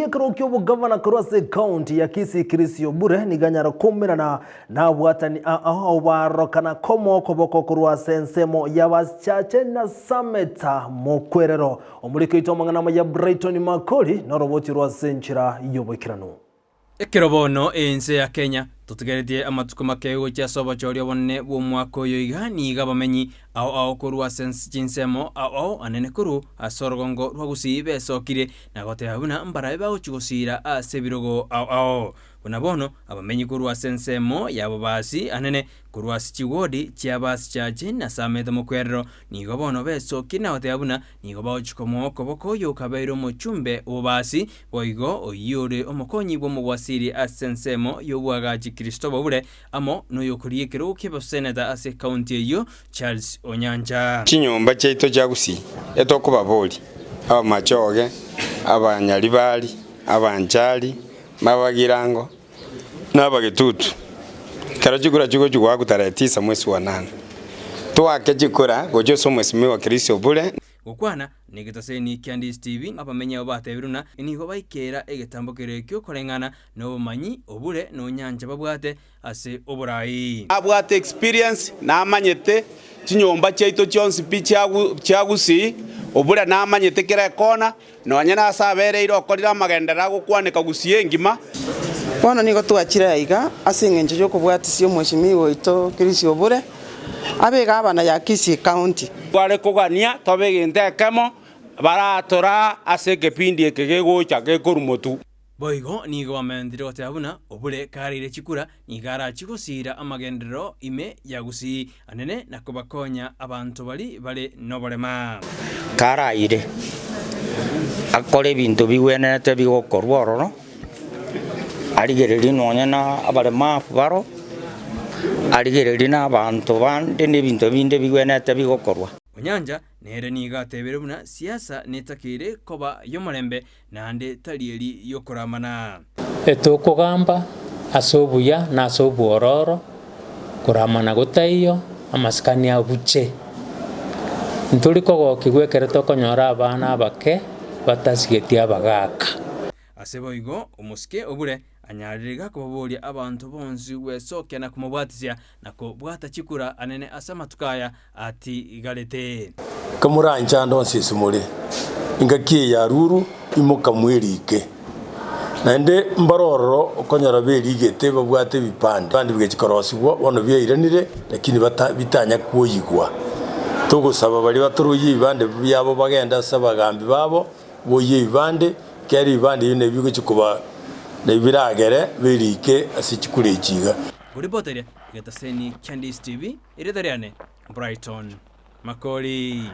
Kirokyo bugavana kurase county ya Kisii Chris Obure ni ganyara kumira na watani awarokana komo koboko kurwase nsemo ya baschache na sameta mokwerero omuriko itomangana ya Brighton Makoli na roboti rwase nchira yobekirano Ekirobono ense ya Kenya tutegeretie amatuko makego kya soba chorio bonne bo mwaka oyo igani gabamenyi ao kurwa sense chinsemo ao anene kuru asorogongo rwagusibe sokire na gote habuna mbarabe bauchugusira asebirogo ao bono abamenyi kurwa sensemo yabo basi anene kurwa sichigodi chiabasi chaje na sameta mokwerero nigo bono besoki na gote habuna nigo bauchukomo koboko yo kabeiro mochumbe obasi boigo oyore omokonyi bo mugwasiri asensemo yobwagaji Christopher Obure amo no yokurie kero kebo senator ase county eyo Charles Onyanja chinyomba cheito chagusi etokuba boli machoge abanyalibali abanjali mabagirango nabagetutu karo chikura chiko chukwa kutara 9 mwezi wa 8 twake chikura gojo mwezi wa Chris Obure gukwana nigitaseni Candice TV abamenya obatebiruna niho baikera egetambokere kyo korengana no manyi Obure no Nyanja babwate ase Oburai abwate experience na amanyete chinyomba cheito chonsi chagusi Obure na amanyete kira kona no nyana asabere iro korira magendera gukwanika gusie ngima bono nigo twachira iga asingenje yo kubwatisio mweshimiwa ito Chris Obure abega abana ya Kisii County kware kugania tobegente kemo baratora ase kepindi ekegegocha gekorumotu boigo nigo amendiro tabuna Obure karire chikura nigara chigosira amagendero ime yagusi anene nakobakonya abantu bali nobolema karaire akore bintu biwenete bigokorworo arigereri nonyana abalema baro arigereri na abantu bande n'ebintu binde bigwenete bigokorwa Onyanja nere niga teberubuna siasa netakire koba yomarembe nande talieri yokoramana etokogamba asobuya na asobuororo kuramana gotaiyo amaskani abuche ntuliko gokigwekere tokonyora abana abake batasigetia abagaka aseboigo umuske Obure anyaririga kubaboria abantu bonzi wesoke na kumubwatizia na kubwata chikura anene asama tukaya ati igalete kamuranja ndonse simule ingaki ya ruru imuka mwirike nande mbarororo okonyara berigete babwate bipande bandi bwekikorosigwa bono byeyiranire lakini bitanya kuoyigwa tugusaba bali baturuyi ibande byabo bagenda sabagambi babo boye ibande keri ibande yine bigo kikuba nebiragere berike asichikurejiga Uripotere getaseni Candice TV iredariane Brighton Makoli.